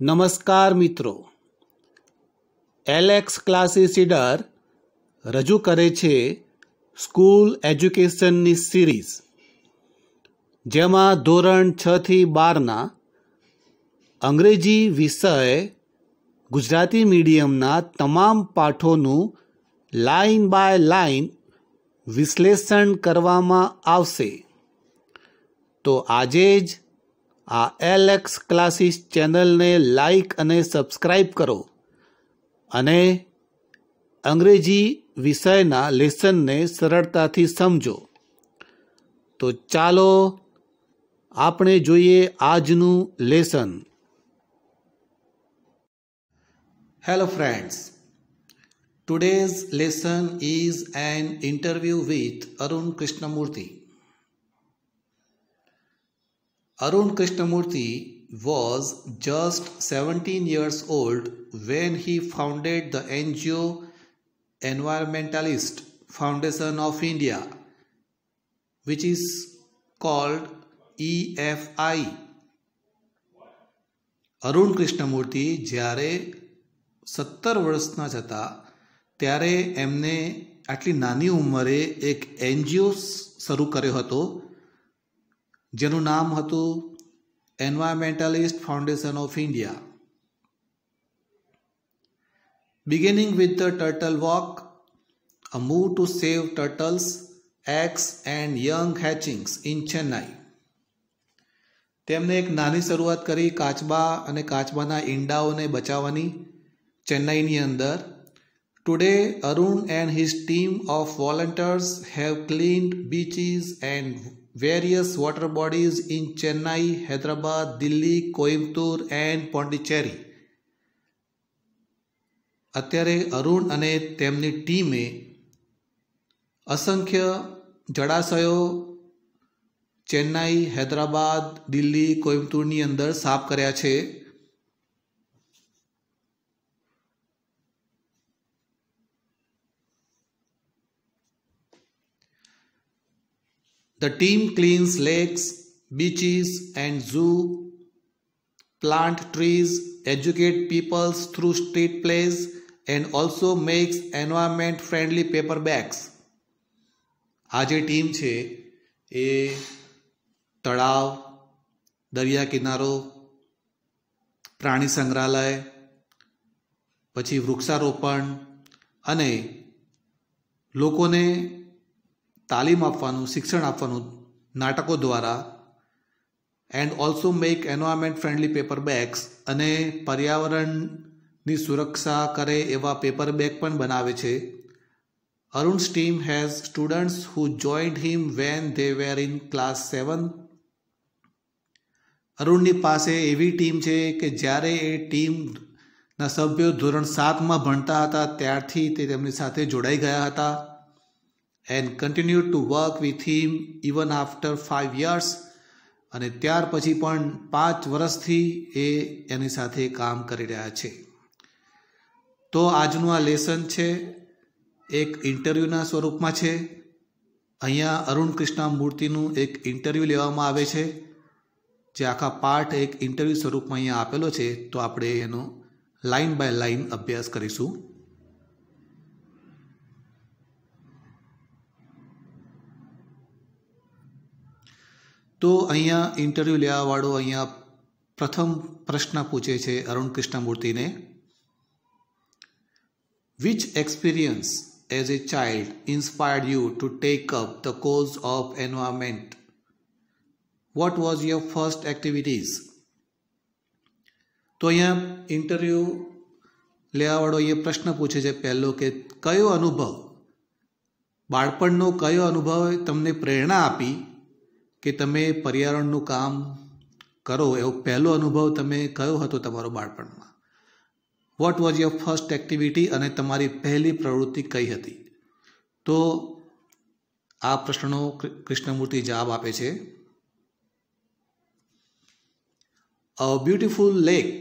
નમસ્કાર મિત્રો, Alex classes Idar રજૂ કરે છે સ્કૂલ એજ્યુકેશનની સિરીઝ, જેમાં ધોરણ 6 થી 12ના અંગ્રેજી વિષય ગુજરાતી મીડિયમના તમામ પાઠોનું લાઇન બાય લાઇન વિશ્લેષણ કરવામાં આવશે. તો આજે જ આ એલેક્સ ક્લાસીસ ચેનલને લાઈક અને સબસ્ક્રાઈબ કરો અને અંગ્રેજી વિષયના લેસનને સરળતાથી સમજો. તો ચાલો આપણે જોઈએ આજનું lesson. Hello friends, today's lesson is an interview with Arun Krishnamurthy. Arun Krishnamurthy was just 17 years old when he founded the NGO Environmentalist Foundation of India, which is called EFI. Arun Krishnamurthy જ્યારે 17 વર્ષના હતા ત્યારે એમને આટલી નાની ઉંમરે એક એનજીઓ શરૂ કર્યો હતો, જેનું નામ હતું environmentalist foundation of India. Beginning with the Turtle Walk, a move to save turtles, eggs and young hatchings in Chennai. તેમણે એક નાની શરૂઆત કરી કાચબા અને કાચબાના ઈંડાઓને બચાવવાની ચેન્નાઈની અંદર. Today, Arun and his team of volunteers have cleaned beaches and various water bodies in Chennai, Hyderabad, Delhi, Coimbatore and Pondicherry. અત્યારે અરુણ અને તેમની ટીમે અસંખ્ય જળાશયો ચેન્નાઈ, હૈદરાબાદ, દિલ્હી, કોઇમ્બતુરની અંદર સાફ કર્યા છે. The team cleans lakes, beaches and zoo, plant trees, educate people through street plays and also makes environment friendly paper bags. આ જે ટીમ છે એ તળાવ, દરિયા કિનારો, પ્રાણી સંગ્રહાલય, પછી વૃક્ષારોપણ અને લોકોને તાલીમ આપવાનું, શિક્ષણ આપવાનું નાટકો દ્વારા, and also make environment friendly paper bags, અને પર્યાવરણની સુરક્ષા કરે એવા પેપર બેગ પણ બનાવે છે. Arun's team has students who joined him when they were in class 7. અરુણની પાસે એવી ટીમ છે કે જ્યારે એ ટીમના સભ્યો ધોરણ 7માં ભણતા હતા ત્યારથી તે તેમની સાથે જોડાઈ ગયા હતા. And continued to work with him even after 5 years. અને ત્યાર પછી પણ 5 વર્ષથી એ એની સાથે કામ કરી રહ્યા છે. તો આજનું આ લેસન છે એક ઇન્ટરવ્યૂના સ્વરૂપમાં છે. અહીંયા અરુણ કૃષ્ણમૂર્તિનું એક ઇન્ટરવ્યૂ લેવામાં આવે છે, જે આખા પાઠ એક ઇન્ટરવ્યૂ સ્વરૂપમાં અહીંયા આપેલો છે. તો આપણે એનો લાઇન બાય લાઇન અભ્યાસ કરીશું. તો અહીંયા ઇન્ટરવ્યૂ લેવાવાળો અહીંયા પ્રથમ પ્રશ્ન પૂછે છે Arun કૃષ્ણમૂર્તિને. Which experience as a child inspired you to take up the cause of environment? What was your first activities? તો અહીંયા ઇન્ટરવ્યૂ લેવાવાળો એ પ્રશ્ન પૂછે છે પહેલો કે કયો અનુભવ, બાળપણનો કયો અનુભવ તમને પ્રેરણા આપી કે તમે પર્યાવરણનું કામ કરો? એવો પહેલો અનુભવ તમે કયો હતો તમારો બાળપણમાં? What was your first activity, અને તમારી પહેલી પ્રવૃત્તિ કઈ હતી? તો આ પ્રશ્નનો કૃષ્ણમૂર્તિ જવાબ આપે છે. A beautiful lake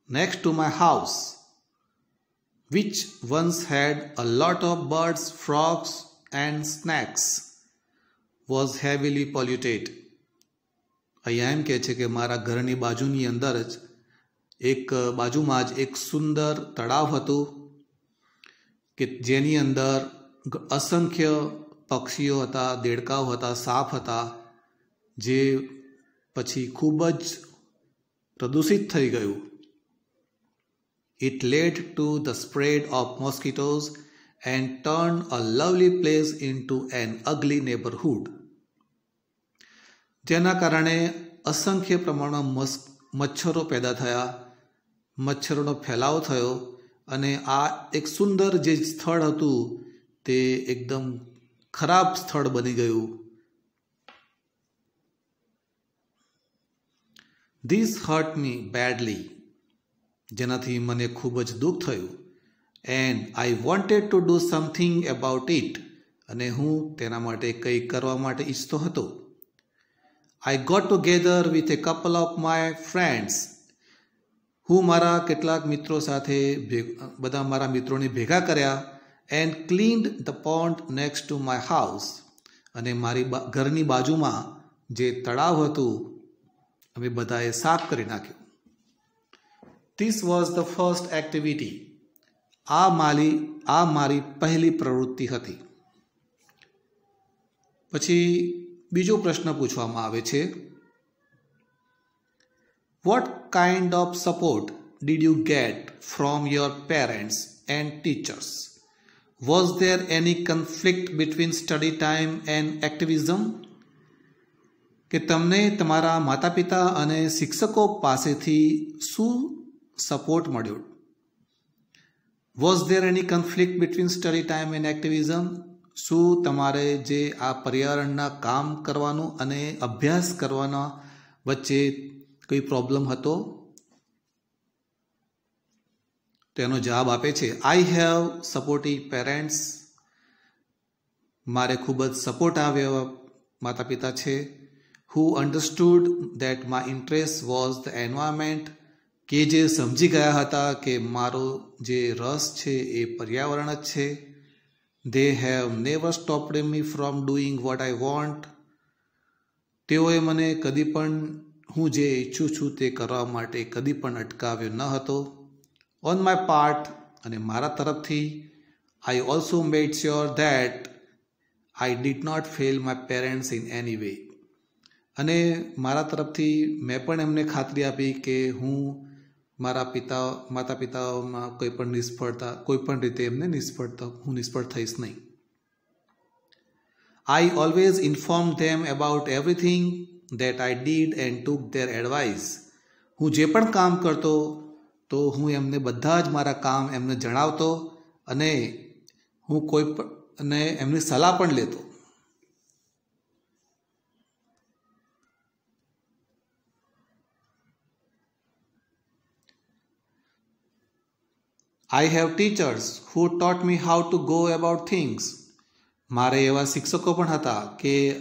next to my house, which once had a lot of birds, frogs and snakes, was heavily polluted. અહીંયા એમ કહે છે કે મારા ઘરની બાજુની અંદર જ એક બાજુમાં જ એક સુંદર તળાવ હતું કે જેની અંદર અસંખ્ય પક્ષીઓ હતા, દેડકાઓ હતા, સાપ હતા, જે પછી ખૂબ જ પ્રદૂષિત થઈ ગયું. It led to the spread of mosquitoes and turned a lovely place into an ugly neighborhood. જેના કારણે અસંખ્ય પ્રમાણમાં મચ્છરો પેદા થયા, મચ્છરોનો ફેલાવ થયો અને આ એક સુંદર જે સ્થળ હતું તે એકદમ ખરાબ સ્થળ બની ગયું. This hurt me badly. જેનાથી મને ખૂબ જ દુઃખ થયું. And I wanted to do something about it. અને હું તેના માટે કંઈક કરવા માટે ઈચ્છતો હતો. I got together with a couple of my friends. હું મારા કેટલાક મિત્રો સાથે બધા મારા મિત્રોને ભેગા કર્યા. And cleaned the pond next to my house. અને મારી ઘરની બાજુમાં જે તળાવ હતું અમે બધાએ સાફ કરી નાખ્યું. This was the first activity. આ મારી પહેલી પ્રવૃત્તિ હતી. પછી બીજો પ્રશ્ન પૂછવામાં આવે છે, What kind of support did you get from your parents and teachers? Was there any conflict between study time and activism? કે તમને તમારા માતા પિતા અને શિક્ષકો પાસેથી શું સપોર્ટ મળ્યો? Was there any conflict between study time and activism? શું તમારે જે આ પર્યાવરણના કામ કરવાનું અને અભ્યાસ કરવાના વચ્ચે કોઈ પ્રોબ્લેમ હતો? તેનો જવાબ આપે છે, આઈ હેવ સપોર્ટિવ પેરેન્ટ્સ. મારે ખૂબ જ સપોર્ટ આવ્યા માતા પિતા છે. who understood that my interest was the environment. કે જે સમજી ગયા હતા કે મારો જે રસ છે એ પર્યાવરણ જ છે. they have never stopped me from doing what I want. તેઓએ મને કદી પણ હું જે ઈચ્છું છું તે કરવા માટે કદી પણ અટકાવ્યો ન હતો. on my part, અને મારા તરફથી, I also made sure that I did not fail my parents in any way. અને મારા તરફથી મેં પણ એમને ખાતરી આપી કે હું મારા માતા પિતાઓમાં કોઈ પણ રીતે એમને નિષ્ફળ થઈશ નહીં. I always informed them about everything that I did and took their advice. હું જે પણ કામ કરતો તો હું એમને બધા જ મારા કામ એમને જણાવતો અને હું અને એમની સલાહ પણ લેતો. I have teachers who taught me how to go about things. મારે એવા શિક્ષકો પણ હતા કે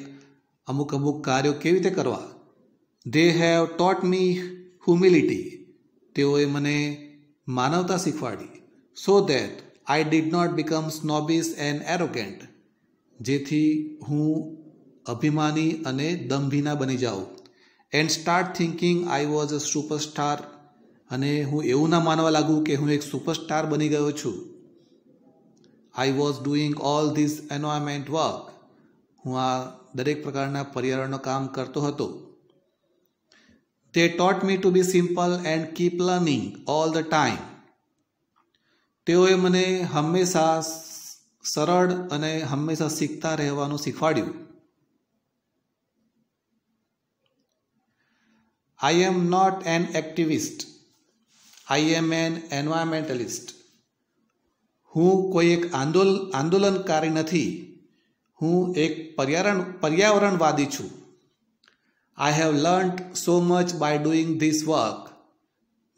અમુક કાર્યો કેવી રીતે કરવા. They have taught me humility. તેઓએ મને માનવતા શીખવાડી. So that I did not become snobbish and arrogant. જેથી હું અભિમાની અને દંભીના બની જાઉં. And start thinking I was a superstar. અને હું એવું ના માનવા લાગુ કે હું એક સુપરસ્ટાર બની ગયો છું. I was doing all this environment work. હું આ દરેક પ્રકારના પર્યાવરણનું કામ કરતો હતો. They taught me to be simple and keep learning all the time. તેઓએ મને હંમેશા સરળ અને હંમેશા શીખતા રહેવાનું શીખવાડ્યું. I am not an activist. I am an environmentalist. હું કોઈ એક આંદોલનકારી નથી. હું એક પર્યાવરણવાદી છું. I have learned so much by doing this work.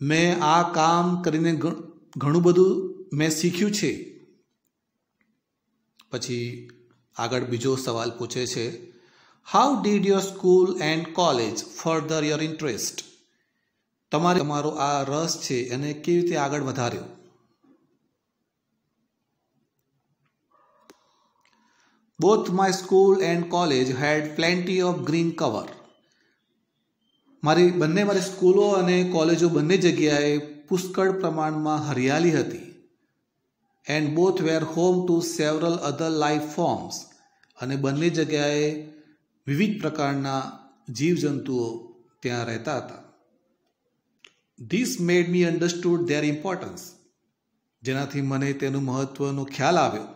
મેં આ કામ કરીને ઘણું બધું મેં શીખ્યું છે. પછી આગળ બીજો સવાલ પૂછે છે, How did your school and college further your interest? તમારો આ રસ છે એને કેવી રીતે આગળ વધાર્યો? Both my school and college had plenty of green cover. મારી સ્કૂલો અને કોલેજો બંને જગ્યાએ પુષ્કળ પ્રમાણમાં હરિયાળી હતી. And both were home to several other life forms, અને બંને જગ્યાએ વિવિધ પ્રકારના જીવજંતુઓ ત્યાં રહેતા હતા. This made me understood their importance, જેનાથી મને તેનું મહત્ત્વનો ખ્યાલ આવ્યો.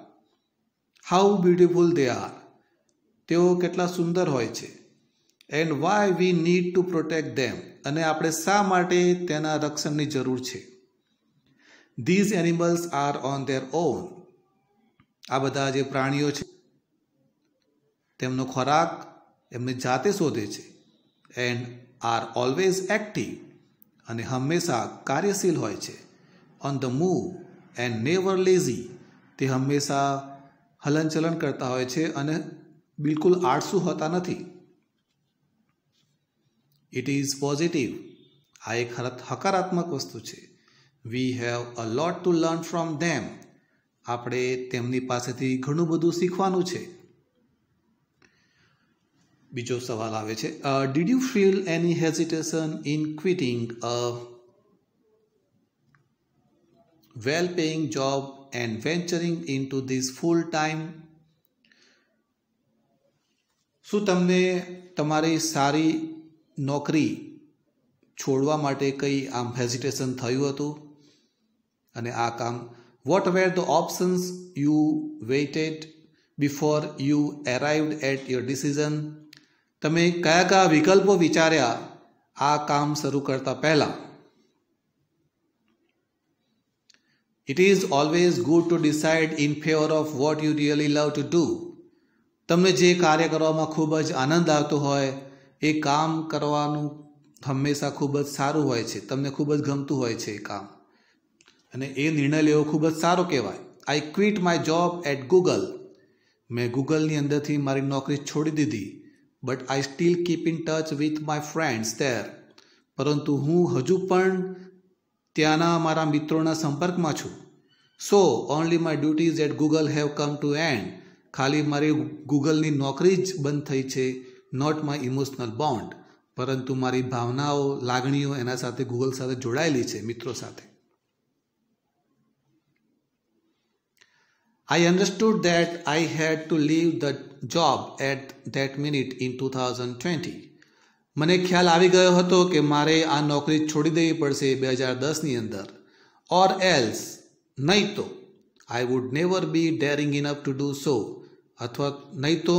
હાઉ બ્યુટિફુલ દે આર, તેઓ કેટલા સુંદર હોય છે. And why we need to protect them, અને આપણે શા માટે તેના રક્ષણની જરૂર છે. These animals are on their own, આ બધા જે પ્રાણીઓ છે તેમનો ખોરાક એમને જાતે શોધે છે. એન્ડ આર ઓલવેઝ એક્ટિવ, અને હંમેશા કાર્યશીલ હોય છે. On the move and never lazy, તે હંમેશા હલનચલન કરતા હોય છે અને બિલકુલ આળસુ હોતા નથી. ઇટ ઇઝ પોઝિટિવ, આ એક હકારાત્મક વસ્તુ છે. We have a lot to learn from them, આપણે તેમની પાસેથી ઘણું બધું શીખવાનું છે. બીજો સવાલ આવે છે, did you feel any hesitation in quitting a well paying job and venturing into this full time? શું તમને તમારી સારી નોકરી છોડવા માટે કંઈ આમ હેઝિટેશન થયું હતું? અને આ કામ what were the options you weighted before you arrived at your decision? તમે કયા કયા વિકલ્પો વિચાર્યા આ કામ શરૂ કરતા પહેલાં? It is always good to decide in favour of what you really love to do. તમને જે કાર્ય કરવામાં ખૂબ જ આનંદ આવતો હોય એ કામ કરવાનું હંમેશા ખૂબ જ સારું હોય છે, તમને ખૂબ જ ગમતું હોય છે એ કામ, અને એ નિર્ણય લેવો ખૂબ જ સારો કહેવાય. I quit my job at Google, મેં ગૂગલની અંદરથી મારી નોકરી છોડી દીધી. But I still keep in touch with my friends there, પરંતુ હું હજુ પણ ત્યાંના મારા મિત્રોના સંપર્કમાં છું. So only my duties at Google have come to end, ખાલી મારી ગૂગલની નોકરી જ બંધ થઈ છે, નોટ માય ઇમોશનલ બોન્ડ, પરંતુ મારી ભાવનાઓ લાગણીઓ એના સાથે ગૂગલ સાથે જોડાયેલી છે, મિત્રો સાથે. I understood that I had to leave the job at that minute in 2020. મને ખ્યાલ આવી ગયો હતો કે મારે આ નોકરી છોડી દેવી પડશે 2010ની અંદર. ઓર એલ્સ, નહીં તો I would never be daring enough to do સો, અથવા નહીં તો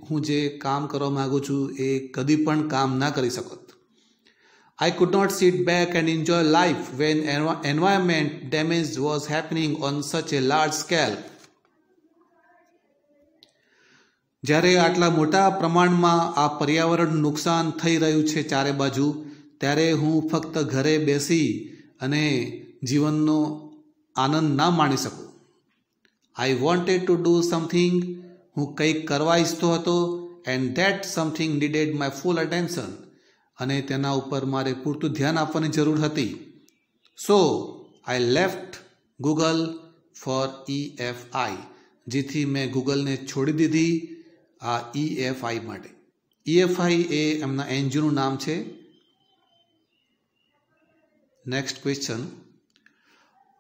હું જે કામ કરવા માગું છું એ કદી પણ કામ ના કરી શકત. I could not sit back and enjoy life when environment damage was happening on such a large scale. જ્યારે આટલા મોટા પ્રમાણમાં આ પર્યાવરણ નુકસાન થઈ રહ્યું છે ચારે બાજુ, ત્યારે હું ફક્ત ઘરે બેસી અને જીવનનો આનંદ ના માણી શકું. I wanted to do something, હું કંઈક કરવા ઈચ્છતો હતો, and that something needed my full attention, અને તેના ઉપર મારે પૂરતું ધ્યાન આપવાની જરૂર હતી. So I left Google for EFI, જેથી મેં ગૂગલને છોડી દીધી આ EFI માટે. EFI એ એમના એનજીઓનું નામ છે. Next question,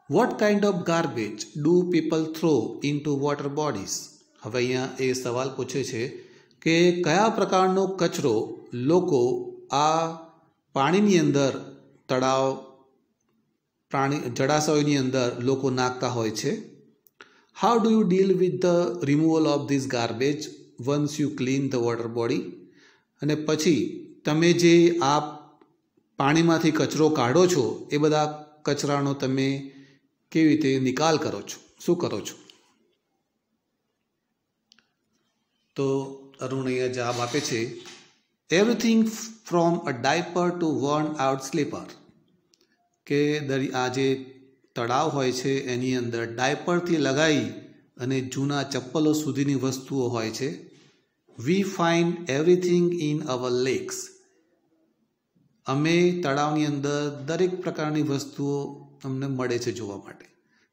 what kind of garbage do people throw into water bodies? હવે અહીંયા એ સવાલ પૂછે છે કે કયા પ્રકારનો કચરો લોકો આ પાણીની અંદર, તળાવ, જળાશયોની અંદર લોકો નાખતા હોય છે. How do you deal with the removal of this garbage once you clean the water body? અને પછી તમે જે આ પાણીમાંથી કચરો કાઢો છો એ બધા કચરાનો તમે કેવી રીતે નિકાલ કરો છો, શું કરો છો? તો અરુણ અહીંયા જવાબ આપે છે, everything from a diaper to worn out slipper, કે આ જે તળાવ હોય છે એની અંદર ડાયપરથી લગાવી અને જૂના ચપ્પલો સુધીની વસ્તુઓ હોય છે. We find everything in our lakes, અમે તળાવની અંદર દરેક પ્રકારની વસ્તુઓ અમને મળે છે જોવા માટે.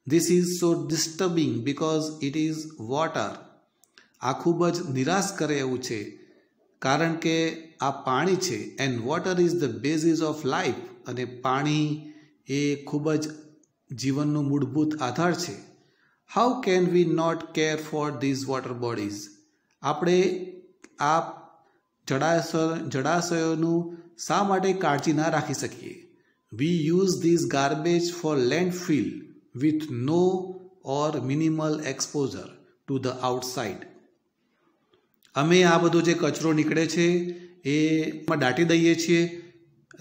This is so disturbing because it is water, આ ખૂબ જ નિરાશ કરે એવું છે, કારણ કે આ પાણી છે and water is the basis of life, અને પાણી એ ખૂબ જ જીવનનો મૂળભૂત આધાર છે. How can we not care for these water bodies? આપણે આ જળાશયોનું શા માટે કાળજી ના રાખી શકીએ? We use these garbage for landfill with no or minimal exposure to the outside. અમે આ બધો જે કચરો નીકળે છે એમાં દાટી દઈએ છીએ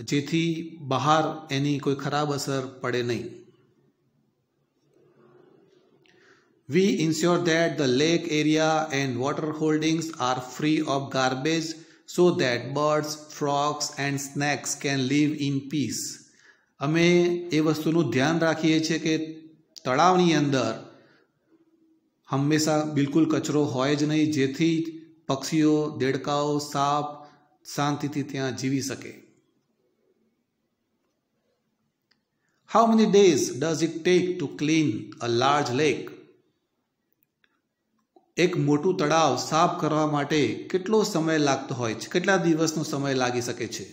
જેથી બહાર એની કોઈ ખરાબ અસર પડે નહીં. We ensure that the lake area and water holdings are free of garbage so that birds, frogs and snakes can live in peace. અમે એ વસ્તુનું ધ્યાન રાખીએ છીએ કે તળાવની અંદર હંમેશા બિલકુલ કચરો હોય જ નહીં, જેથી પક્ષીઓ, દેડકાઓ, સાપ શાંતિથી ત્યાં જીવી શકે. How many days does it take to clean a large lake? એક મોટું તળાવ સાફ કરવા માટે કેટલો સમય લાગતો હોય છે? કેટલા દિવસનો સમય લાગી શકે છે?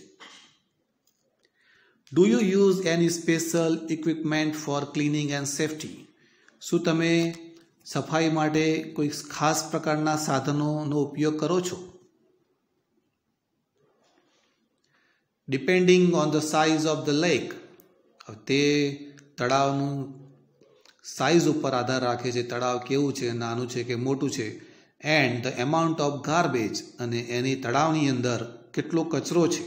Do you use any special equipment for cleaning and safety? શું તમે સફાઈ માટે કોઈ ખાસ પ્રકારના સાધનોનો ઉપયોગ કરો છો? Depending on the size of the lake, તે તળાવનું સાઇઝ ઉપર આધાર રાખે છે, તળાવ કેવું છે, નાનું છે કે મોટું છે, and the amount of garbage, અને એની તળાવની અંદર કેટલો કચરો છે.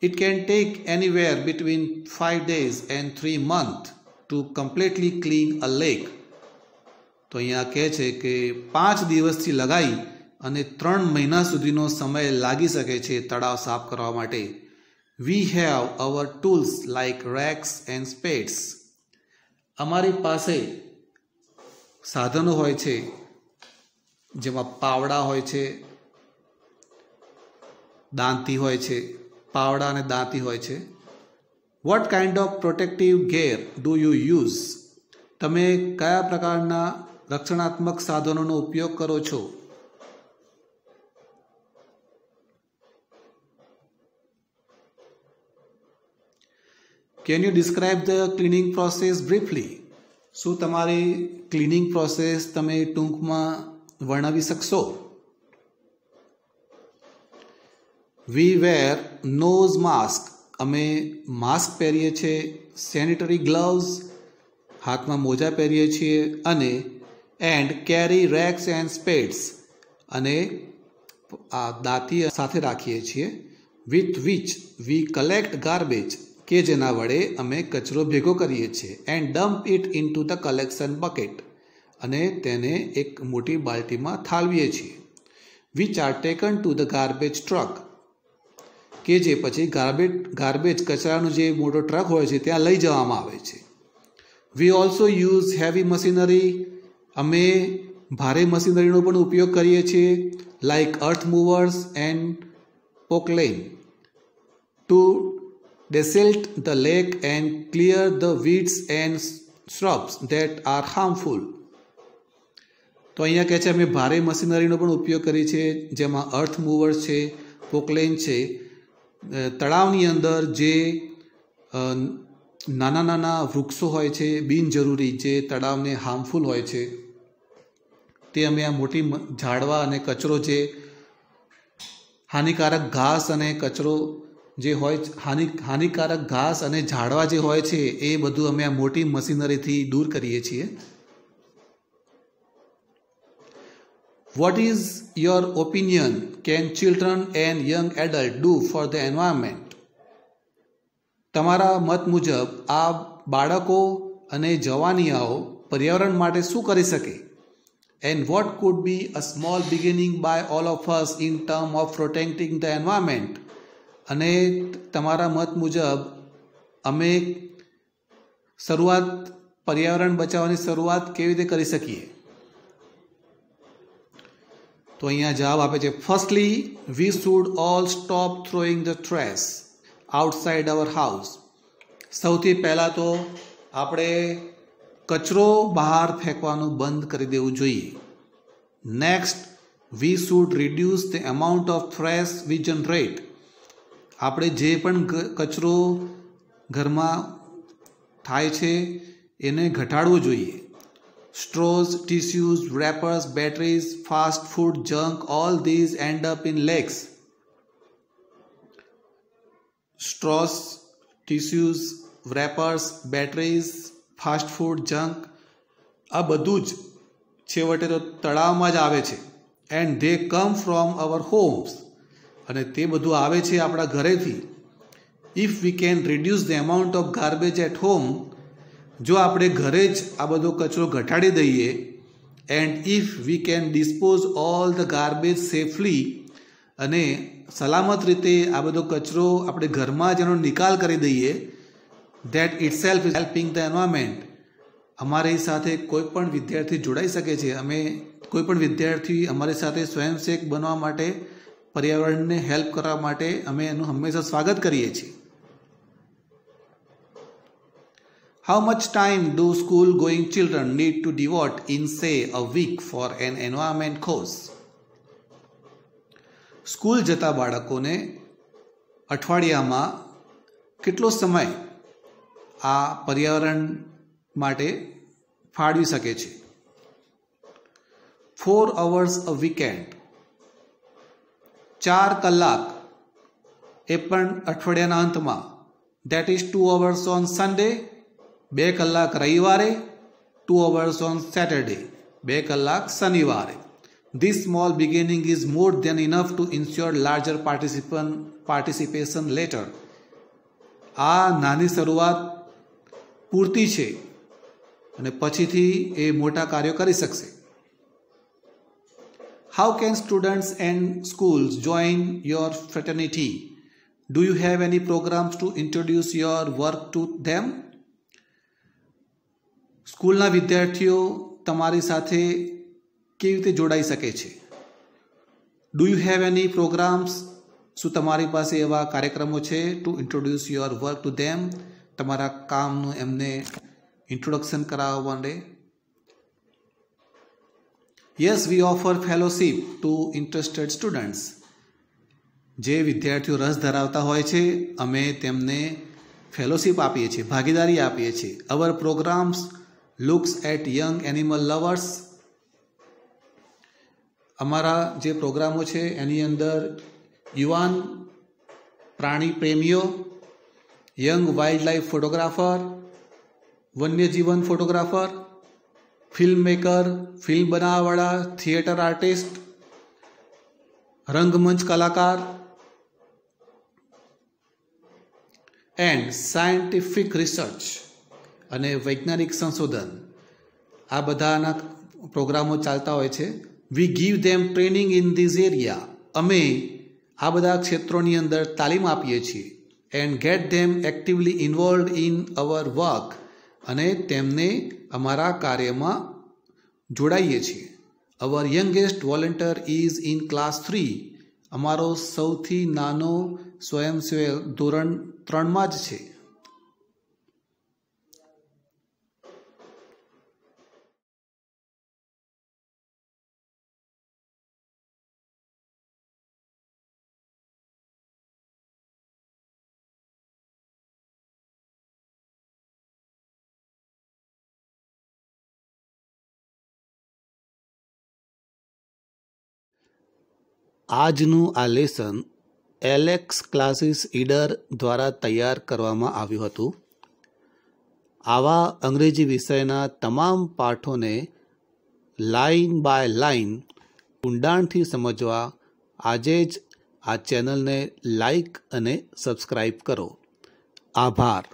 It can take anywhere between 5 days and 3 months two completely clean a lake. તો અહીંયા કહે છે કે 5 દિવસથી લગાઈ અને 3 મહિના સુધીનો સમય લાગી શકે છે તળાવ સાફ કરવા માટે. We have our tools like racks and spades. અમારી પાસે સાધનો હોય છે જેમાં પાવડા હોય છે, દાંતી હોય છે, પાવડા અને દાંતી હોય છે. What kind of protective gear do you use? તમે કયા પ્રકારના રક્ષણાત્મક સાધનોનો ઉપયોગ કરો છો? Can you describe the cleaning process briefly? શું તમારી ક્લીનિંગ પ્રોસેસ તમે ટૂંકમાં વર્ણવી શકશો? We wear nose mask. અમે માસ્ક પહેરીએ છીએ, સેનિટરી ગ્લવ્સ, હાથમાં મોજા પહેરીએ છીએ, અને એન્ડ કેરી રેક્સ એન્ડ સ્પેડ્સ, અને આ દાંતી સાથે રાખીએ છીએ. With which we collect garbage, કે જેના વડે અમે કચરો ભેગો કરીએ છીએ, and dump it into the collection bucket, અને તેને એક મોટી બાલ્ટીમાં ઠાલવીએ છીએ. Which are taken to the garbage truck, કે જે પછી ગાર્બેજ કચરાનું જે મોટો ટ્રક હોય છે ત્યાં લઈ જવામાં આવે છે. We also use heavy machinery. અમે ભારે મશીનરીનો પણ ઉપયોગ કરીએ છીએ, like earth movers and Poclain, to desilt the lake and clear the weeds and shrubs that are harmful. તો અહીંયા કહે છે અમે ભારે મશીનરીનો પણ ઉપયોગ કરીએ છીએ જેમાં અર્થ મૂવર્સ છે, પોકલેન છે. તળાવની અંદર જે નાના નાના વૃક્ષો હોય છે બિનજરૂરી, જે તળાવને હાર્મફુલ હોય છે, તે અમે આ મોટી ઝાડવા અને કચરો, જે હાનિકારક ઘાસ અને કચરો જે હોય, હાનિકારક ઘાસ અને ઝાડવા જે હોય છે એ બધું અમે આ મોટી મશીનરીથી દૂર કરીએ છીએ. What is your opinion? Can children and young adults do for the environment? તમારા મત મુજબ આ બાળકો અને જવાનિયાઓ પર્યાવરણ માટે શું કરી શકે? And what could be a small beginning by all of us in terms of protecting the environment? અને તમારા મત મુજબ અમે પર્યાવરણ બચાવવાની શરૂઆત કેવી રીતે કરી શકીએ? તો અહીંયા જવાબ આપે છે, firstly we should all stop throwing the trash outside our house. સૌથી પહેલાં તો આપણે કચરો બહાર ફેંકવાનું બંધ કરી દેવું જોઈએ. Next, we should reduce the amount of trash we generate. આપણે જે પણ કચરો ઘરમાં થાય છે એને ઘટાડવો જોઈએ. Straws, tissues, wrappers, batteries, fast food, junk, all these end up in lakes. Straws, tissues, wrappers, batteries, fast food, junk, આ બધું જ છેવટે તો તળાવમાં જ આવે છે. And they come from our homes, અને તે બધું આવે છે આપણા ઘરેથી. If we can reduce the amount of garbage at home, જો આપણે ઘરે જ આ બધો કચરો ઘટાડી દઈએ, and if we can dispose all the garbage safely, અને સલામત રીતે આ બધો કચરો આપણે ઘરમાં જ એનો નિકાલ કરી દઈએ, that it self is helping the environment. અમારી સાથે કોઈ પણ વિદ્યાર્થી જોડાઈ શકે છે. અમે કોઈ પણ વિદ્યાર્થી અમારી સાથે સ્વયંસેવક બનવા માટે, પર્યાવરણને હેલ્પ કરવા માટે અમે એનું હંમેશા સ્વાગત કરીએ છીએ. How much time do school going children need to devote in say a week for an environment course? School જતા બાળકોને અઠવાડિયામાં કેટલો સમય આ પર્યાવરણ માટે ફાળવી શકે છે? 4 hours a weekend, 4 કલાક એ પણ અઠવાડિયાના અંતમાં. That is 2 hours on Sunday, 2 કલાક રવિવારે, 2 hours on Saturday, 2 કલાક શનિવારે. This small beginning is more than enough to ensure larger participation later. આ નાની શરૂઆત પૂરતી છે અને પછીથી એ મોટા કાર્યો કરી શકશે. How can students and schools join your fraternity? Do you have any programs to introduce your work to them? સ્કૂલના વિદ્યાર્થીઓ તમારી સાથે કેવી રીતે જોડાઈ શકે છે? Do you have any programmes? શું તમારી પાસે એવા કાર્યક્રમો છે to introduce your work to them? તમારા કામનું એમને ઇન્ટ્રોડક્શન કરાવવા માટે. Yes, we offer fellowship to interested students. જે વિદ્યાર્થીઓ રસ ધરાવતા હોય છે અમે તેમને ફેલોશિપ આપીએ છીએ, ભાગીદારી આપીએ છીએ. Our programmes looks at young animal lovers. અમારા જે પ્રોગ્રામો છે એની અંદર યુવાન પ્રાણી પ્રેમીઓ, યંગ વાઇલ્ડ લાઈફ ફોટોગ્રાફર, વન્યજીવન ફોટોગ્રાફર, ફિલ્મ મેકર, ફિલ્મ બનાવવાવાળા, થિયેટર આર્ટિસ્ટ, રંગમંચ કલાકાર, એન્ડ સાયન્ટિફિક રિસર્ચ, અને વૈજ્ઞાનિક સંશોધન. આ બધાના પ્રોગ્રામો ચાલતા હોય છે. We give them training in this area. અમે આ બધા ક્ષેત્રોની અંદર તાલીમ આપીએ છીએ. And get them actively involved in our work, અને તેમને અમારા કાર્યમાં જોડાઈએ છીએ. Our youngest volunteer is in class 3. અમારો સૌથી નાનો સ્વયંસેવક ધોરણ 3માં જ છે. આજનું આ લેસન એલેક્સ ક્લાસીસ ઈડર દ્વારા તૈયાર કરવામાં આવ્યું હતું. આવા અંગ્રેજી વિષયના તમામ પાઠોને લાઇન બાય લાઇન ઊંડાણથી સમજવા આજે જ આ ચેનલને લાઈક અને સબસ્ક્રાઈબ કરો. આભાર.